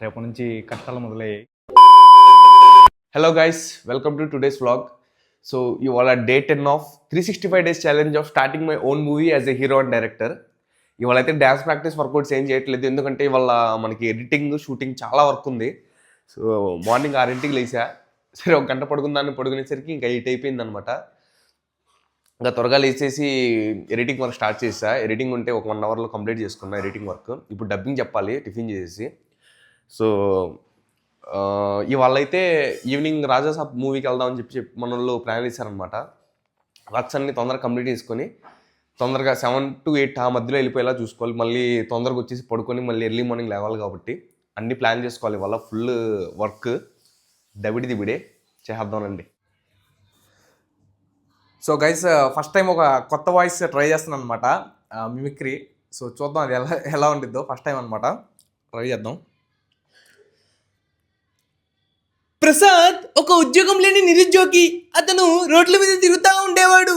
రేపటి నుంచి కష్టాలు మొదలయ్యాయి. Hello guys, welcome to today's vlog. So ఇవాళ day 10 of 365 days challenge of starting my own movie as a hero and director. ఇవాళ అయితే డ్యాన్స్ ప్రాక్టీస్ వర్కౌట్స్ ఏం చేయట్లేదు, ఎందుకంటే ఇవాళ మనకి ఎడిటింగ్ షూటింగ్ చాలా వర్క్ ఉంది. సో మార్నింగ్ 6ంటికి లేసా, సరే ఒక గంట పడుకునేసరికి ఇంకా 8 అయిపోయింది అనమాట. ఇంకా త్వరగా లేచేసి ఎడిటింగ్ వర్క్ స్టార్ట్ చేసా. ఎడిటింగ్ ఉంటే ఒక 1 hourలో కంప్లీట్ చేసుకున్నా ఎడిటింగ్ వర్క్. ఇప్పుడు డబ్బింగ్ చెప్పాలి టిఫిన్ చేసేసి. సో ఇవాళ అయితే ఈవినింగ్ రాజాసాబ్ మూవీకి వెళ్దామని చెప్పి మన వాళ్ళు ప్లాన్ చేశారనమాట. వర్క్స్ అన్ని తొందరగా కంప్లీట్ చేసుకొని తొందరగా 7 to 8 ఆ మధ్యలో వెళ్ళిపోయేలా చూసుకోవాలి. మళ్ళీ తొందరగా వచ్చేసి పడుకొని మళ్ళీ ఎర్లీ మార్నింగ్ లేవాలి కాబట్టి అన్ని ప్లాన్ చేసుకోవాలి. ఇవాళ ఫుల్ వర్క్ దిబిడే చేద్దామండి. సో గైస్, ఫస్ట్ టైం ఒక కొత్త వాయిస్ ట్రై చేస్తున్నాను అనమాట, మిమిక్రీ. సో చూద్దాం అది ఎలా ఉండిద్దో. ఫస్ట్ టైం అనమాట, ట్రై చేద్దాం. ప్రసాద్ ఒక ఉద్యోగం లేని నిరుద్యోగి. అతను రోడ్ల మీద తిరుగుతూ ఉండేవాడు.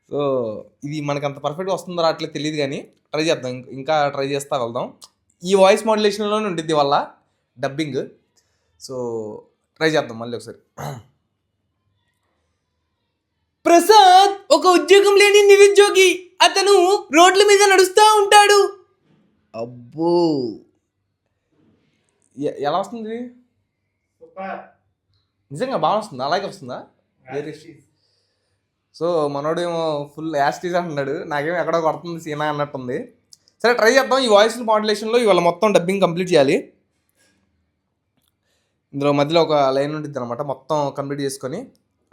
సో ఇది మనకి అంత పర్ఫెక్ట్గా వస్తుందో రావట్లేదు తెలియదు, కానీ ట్రై చేద్దాం. ఇంకా ట్రై చేస్తా వెళ్దాం. ఈ వాయిస్ మాడ్యులేషన్లోనే ఉండిద్ది వల్ల డబ్బింగ్. సో ట్రై చేద్దాం మళ్ళీ ఒకసారి. ప్రసాద్ ఒక ఉద్యోగం లేని నిరుద్యోగి. అతను రోడ్ల మీద నడుస్తూ ఉంటాడు. అబ్బో, ఎలా వస్తుంది? నిజంగా బాగా వస్తుంది, అలాగే వస్తుందా? సో మనోడేమో ఫుల్ యాస్టీజ్ అంటున్నాడు, నాకేమో ఎక్కడో కొడుతుంది సీనా అన్నట్టుంది. సరే ట్రై చేద్దాం. ఈ వాయిస్ మాడ్యులేషన్లో ఇవాళ మొత్తం డబ్బింగ్ కంప్లీట్ చేయాలి. ఇందులో మధ్యలో ఒక లైన్ ఉంటుంది అనమాట, మొత్తం కంప్లీట్ చేసుకొని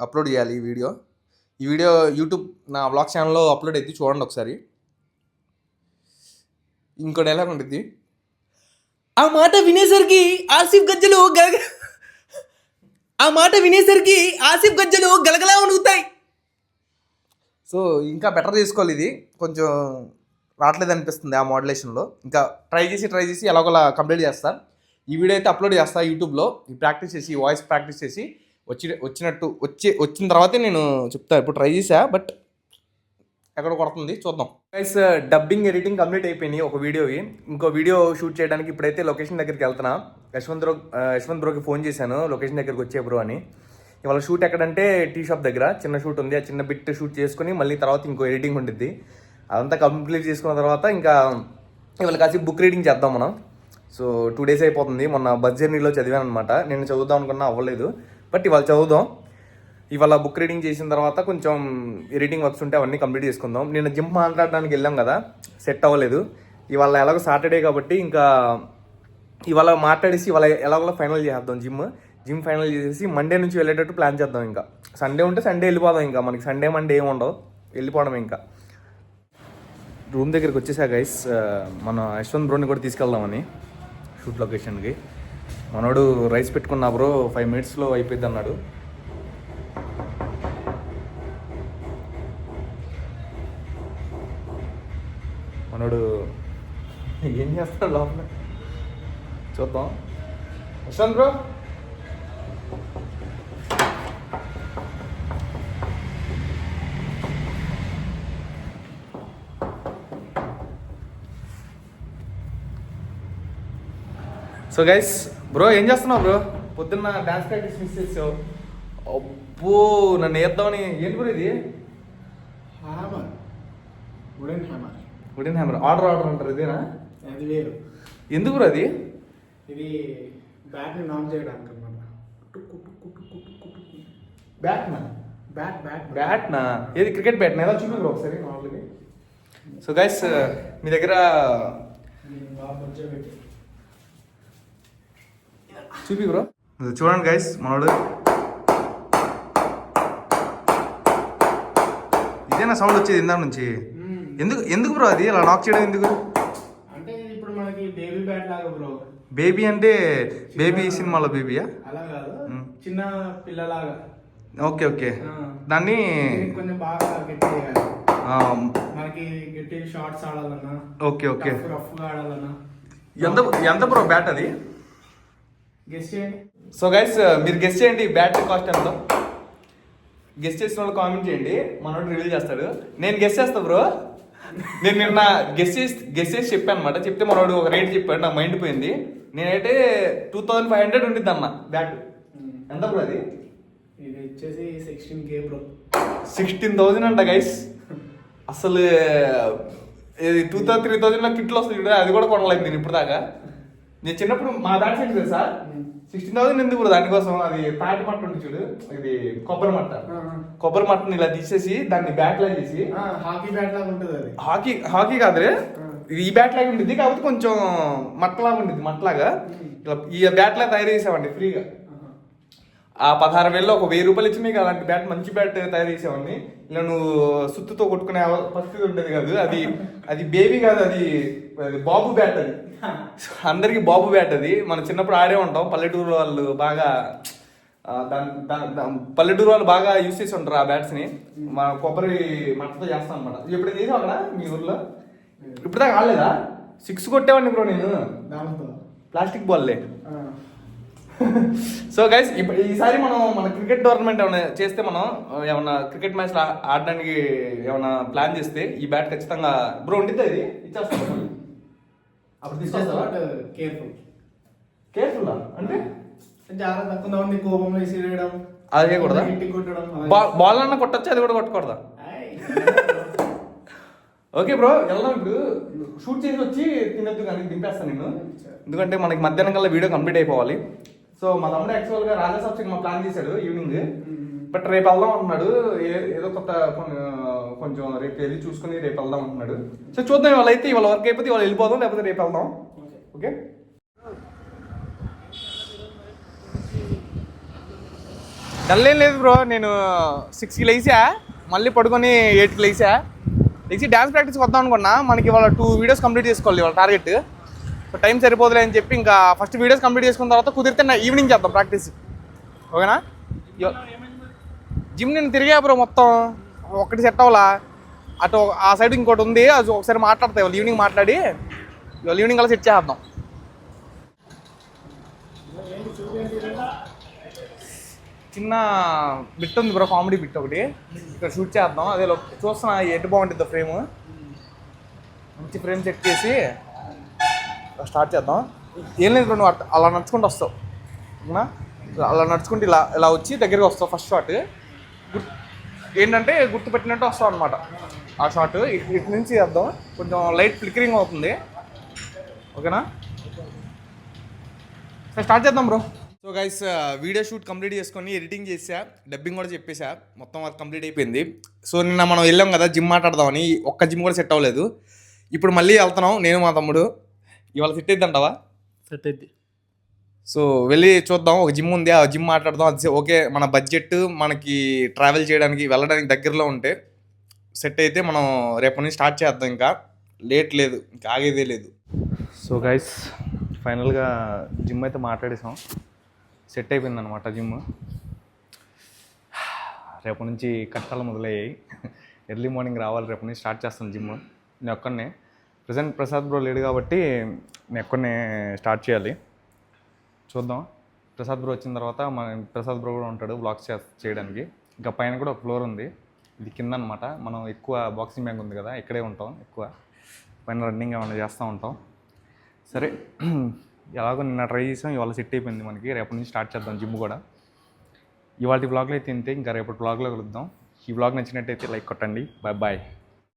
అప్లోడ్ చేయాలి ఈ వీడియో యూట్యూబ్ నా వ్లాగ్ ఛానల్లో అప్లోడ్ అయితే చూడండి ఒకసారి. ఇంకోటి ఎలా ఉంటుంది, ఆ మాట వినేసరికి ఆసిఫ్ గజ్జలు గలగలా వణుకుతాయి. సో ఇంకా బెటర్ చేసుకోవాలి. ఇది కొంచెం రావట్లేదు అనిపిస్తుంది ఆ మోడ్యులేషన్లో. ఇంకా ట్రై చేసి ఎలాగోలా కంప్లీట్ చేస్తా. ఈ వీడియో అయితే అప్లోడ్ చేస్తా యూట్యూబ్లో. ఈ ప్రాక్టీస్ చేసి వాయిస్ ప్రాక్టీస్ చేసి వచ్చిన తర్వాతే నేను చెప్తా. ఇప్పుడు ట్రై చేసా, బట్ ఎక్కడ కొడుతుంది చూద్దాం. గైస్, డబ్బింగ్ ఎడిటింగ్ కంప్లీట్ అయిపోయినాయి ఒక వీడియోవి. ఇంకో వీడియో షూట్ చేయడానికి ఇప్పుడైతే లొకేషన్ దగ్గరికి వెళ్తున్నా. యశ్వంత్ బ్రోకి ఫోన్ చేశాను, లొకేషన్ దగ్గరికి వచ్చే బ్రో అని. ఇవాళ షూట్ ఎక్కడంటే టీ షాప్ దగ్గర చిన్న షూట్ ఉంది. ఆ చిన్న బిట్ షూట్ చేసుకుని మళ్ళీ తర్వాత ఇంకో ఎడిటింగ్ ఉంటుంది. అదంతా కంప్లీట్ చేసుకున్న తర్వాత ఇంకా ఇవాళ కాసేపు బుక్ రీడింగ్ చేద్దాం మనం. సో 2 days అయిపోతుంది. మొన్న బస్ జర్నీలో చదివాను అనమాట. నేను చదువుదాం అనుకున్నా, అవ్వలేదు. బట్ ఇవాళ చదువుదాం. ఇవాళ బుక్ రీడింగ్ చేసిన తర్వాత కొంచెం ఎడిటింగ్ వర్క్స్ ఉంటే అవన్నీ కంప్లీట్ చేసుకుందాం. నేను జిమ్ మాట్లాడడానికి వెళ్ళాం కదా, సెట్ అవ్వలేదు. ఇవాళ ఎలాగో సాటర్డే కాబట్టి ఇంకా ఇవాళ మాట్లాడేసి ఇవాళ ఎలాగో ఫైనల్ చేద్దాం. జిమ్ ఫైనల్ చేసేసి మండే నుంచి వెళ్ళేటట్టు ప్లాన్ చేద్దాం. ఇంకా సండే ఉంటే సండే వెళ్ళిపోదాం. ఇంకా మనకి సండే మండే ఏమి ఉండవు, వెళ్ళిపోవడం. ఇంకా రూమ్ దగ్గరికి వచ్చేసా గైస్. మన యశ్వంత్ బ్రోని కూడా తీసుకెళ్దామని షూట్ లొకేషన్కి. మనోడు రైస్ పెట్టుకున్నా బ్రో 5 minutesలో అయిపోయింది అన్నాడు. మనోడు ఏం చేస్తాడు లోపల చూద్దాం. Yashwant bro, so guys, bro ఏం చేస్తున్నావు బ్రో? పొద్దున్న డాన్స్ ప్రాక్టీస్ మిస్ చేసావు. అబ్బో, నన్ను వేద్దామని. ఏంటి బ్రో ఇది? Wooden hammer. ఆర్డర్ అంటారు ఇదేనా? అది వేరు. ఎందుకు బ్రో అది? ఇది బ్యాట్ని నాన్ చేయడానికి అనమాట. బ్యాట్నా? ఏది క్రికెట్ బ్యాట్నా? ఎలా చూపి బ్రో ఒకసారి మామూలుగా. సో గైస్, మీ దగ్గర చూపి బ్రో. చూడండి గైస్, మనోడు ఇదేనా సౌండ్ వచ్చేది ఇందాక నుంచి? ఎందుకు బ్రో అది అలా నాక్ చేయడం ఎందుకు? అంటే ఇప్పుడు మనకి బేబీ బ్యాట్ లాగా బ్రో. బేబీ అంటే బేబీ సినిమాలో బేబీయా? అలా కాదు, చిన్న పిల్లలాగా. ఓకే. దాన్ని కొంచెం బాగా గట్టి చేయాలి. మనకి గట్టి షార్ట్స్ ఆడాలన్నా, ఓకే రఫ్గా ఆడాలన్నా. ఎంత బ్రో బ్యాట్ అది? గెస్ చేయండి. సో గైస్, మీరు గెస్ చేయండి బ్యాట్ కాస్ట్ ఎంత. గెస్ చేసిన వాళ్ళు కామెంట్ చేయండి, మనోడు రివీల్ చేస్తాడు. నేను గెస్ చేస్తా బ్రో. నేను నిన్న గెస్ చేసి చెప్పాను అనమాట. చెప్తే మనోడు ఒక రేట్ చెప్పాడు, నాకు మైండ్ పోయింది. నేనైతే 2500 ఉండిద్ది అన్న బ్యాట్. ఎంత బ్రో అది? ఇది వచ్చేసి 16K బ్రో. 16,000 అంట గైస్. అసలు ఇది 2,000-3,000 కిట్లు వస్తుంది చూడ, అది కూడా కొనలేదు నేను ఇప్పుడు దాకా. నేను చిన్నప్పుడు మా బ్యాట్ సెట్ తెలుసా 16,000 ఎందుకు కూడా దానికోసం. అది తాటి మట్ట ఉంటుంది చూడు, ఇది కొబ్బరి మట్టని ఇలా తీసేసి దాన్ని బ్యాట్ లాగా చేసి హాకీ బ్యాట్ లాగా ఉంటుంది అది. హాకీ కాదురే, ఇది ఈ బ్యాట్ లాగా ఉంటుంది కాకపోతే కొంచెం మట్టలాగా ఉంటుంది, మట్టలాగా ఇలా ఈ బ్యాట్ లాగా తయారు చేసామండి ఫ్రీగా. ఆ 16,000లో ఒక 1000 రూపాయలు ఇచ్చి మీకు అలాంటి బ్యాట్, మంచి బ్యాట్ తయారు చేసేవాడిని. ఇలా నువ్వు సుత్తుతో కొట్టుకునే పరిస్థితి ఉండేది కాదు. అది బేబీ కాదు, అది బాబు బ్యాట్. అది అందరికి బాబు బ్యాట్. అది మనం చిన్నప్పుడు ఆడే ఉంటాం. పల్లెటూరు వాళ్ళు బాగా పల్లెటూరు వాళ్ళు బాగా యూస్ చేసి ఉంటారు ఆ బ్యాట్స్ ని. మన కొబ్బరి మట్టతో చేస్తాం అనమాట. ఎప్పుడు చేసావు అక్కడ మీ ఊర్లో? ఇప్పుడు దాకా ఆడలేదా? 6 కొట్టేవాడిని బ్రో నేను ప్లాస్టిక్ బాల్లే. సో గైస్ ఈసారి మన క్రికెట్ టోర్నమెంట్ ఏమైనా చేస్తే, మనం ఏమన్నా క్రికెట్ మ్యాచ్ ఆడడానికి ఏమైనా ప్లాన్ చేస్తే ఈ బ్యాట్ ఖచ్చితంగా బ్రో ఉండిద్దా? ఇది ఇచ్చేస్తాం అప్పుడు తీసుకొస్తావా? కేర్ఫుల్ అంటే జాగ్రత్త, కొంతమంది కోపంలో వేసేయడం, అదే కూడా కొట్టడం. బాల్ అన్న కొట్టచ్చు, అది కూడా కొట్టకూడదా? ఓకే బ్రో, వెళ్దాం. ఇప్పుడు షూట్ చేసి వచ్చి తినొద్దు కానీ దింపేస్తాను నేను, ఎందుకంటే మనకి మధ్యాహ్నం కల్లా వీడియో కంప్లీట్ అయిపోవాలి. సో మా తమ్ముడు యాక్చువల్గా రాజాసాబ్ సినిమా ప్లాన్ చేశాడు ఈవినింగ్, బట్ రేపు వెళ్దాం అంటున్నాడు. ఏదో కొత్త కొంచెం రేపు వెళ్ళి చూసుకుని రేపు వెళ్దాం అంటున్నాడు. సో చూద్దాం, ఇవాళ అయితే ఇవాళ వర్క్ అయిపోతే ఇవాళ వెళ్ళిపోదాం, లేకపోతే రేపు వెళ్దాం. ఓకే డల్లేం లేదు బ్రో. నేను 6కి లేచా, మళ్ళీ పడుకొని 8కి లేచి డ్యాన్స్ ప్రాక్టీస్కి వద్దాం అనుకున్నా. మనకి ఇవాళ 2 వీడియోస్ కంప్లీట్ చేసుకోవాలి ఇవాళ టార్గెట్. సో టైం సరిపోదులే అని చెప్పి ఇంకా ఫస్ట్ వీడియోస్ కంప్లీట్ చేసుకున్న తర్వాత కుదిరితే ఈవినింగ్ చేద్దాం ప్రాక్టీస్. ఓకేనా? జిమ్ నేను తిరిగా బ్రో, మొత్తం ఒక్కటి సెట్ అవ్వాలా. అటు ఆ సైడ్ ఇంకోటి ఉంది, అది ఒకసారి మాట్లాడతాయి ఇవాళ ఈవినింగ్. మాట్లాడి ఇవాళ ఈవినింగ్ అలా సెట్ చేద్దాం. చిన్న బిట్ ఉంది బ్రో, కామెడీ బిట్ ఒకటి ఇక్కడ షూట్ చేద్దాం. అదే చూస్తున్నా ఎటు బాగుంటుంది ఫ్రేమ్, మంచి ఫ్రేమ్ సెట్ చేసి స్టార్ట్ చేద్దాం. ఏం లేదు బ్రో, నువ్వు అలా నడుచుకుంటూ వస్తావు. ఓకేనా? అలా నడుచుకుంటూ ఇలా వచ్చి దగ్గరికి వస్తావు. ఫస్ట్ షాట్ ఏంటంటే గుర్తుపెట్టినట్టు వస్తావు అనమాట. ఆ షాట్ ఇటు నుంచి చేద్దాం, కొంచెం లైట్ ఫ్లికరింగ్ అవుతుంది. ఓకేనా? సరే స్టార్ట్ చేద్దాం bro. So guys video shoot complete చేసుకొని ఎడిటింగ్ చేసా, డబ్బింగ్ కూడా చెప్పేసా, మొత్తం వర్క్ కంప్లీట్ అయిపోయింది. సో నిన్న మనం వెళ్ళాం కదా జిమ్ మాట్లాడదామని, ఒక్క జిమ్ కూడా సెట్ అవ్వలేదు. ఇప్పుడు మళ్ళీ వెళ్తున్నాం నేను మా తమ్ముడు. ఇవాళ సెట్ అయిద్ది అంటావా? సెట్ అయింది. సో వెళ్ళి చూద్దాం, ఒక జిమ్ ఉంది, ఆ జిమ్ మాట్లాడదాం. అది ఓకే, మన బడ్జెట్ మనకి ట్రావెల్ చేయడానికి వెళ్ళడానికి దగ్గరలో ఉంటే సెట్ అయితే మనం రేపటి నుంచి స్టార్ట్ చేద్దాం. ఇంకా లేట్ లేదు, ఇంకా ఆగేదే లేదు. సో గైస్ ఫైనల్గా జిమ్ అయితే మాట్లాడేసాం, సెట్ అయిపోయింది అనమాట జిమ్. రేపటి నుంచి కష్టాలు మొదలయ్యాయి. ఎర్లీ మార్నింగ్ రావాలి, రేపటి నుంచి స్టార్ట్ చేస్తాను జిమ్. నేను ఒక్కడనే, ప్రజెంట్ ప్రసాద్ బ్రో లేడు కాబట్టి నేను ఒక్కడనే స్టార్ట్ చేయాలి. చూద్దాం, ప్రసాద్ బ్రో వచ్చిన తర్వాత మన ప్రసాద్ బ్రో కూడా ఉంటాడు బ్లాగ్స్ చేయడానికి. ఇంకా పైన కూడా ఒక ఫ్లోర్ ఉంది, ఇది కింద అనమాట. మనం ఎక్కువ బాక్సింగ్ బ్యాంక్ ఉంది కదా, ఇక్కడే ఉంటాం ఎక్కువ, పైన రన్నింగ్ ఏమైనా చేస్తూ ఉంటాం. సరే ఎలాగో నిన్న ట్రై చేసాం, ఇవాళ సెట్ అయిపోయింది మనకి. రేపటి నుంచి స్టార్ట్ చేద్దాం జిమ్ కూడా. ఇవాళ బ్లాగ్లో అయితే ఇంతే, ఇంకా రేపటి బ్లాగ్లో కలుద్దాం. ఈ బ్లాగ్ నచ్చినట్టయితే లైక్ కొట్టండి. Bye bye.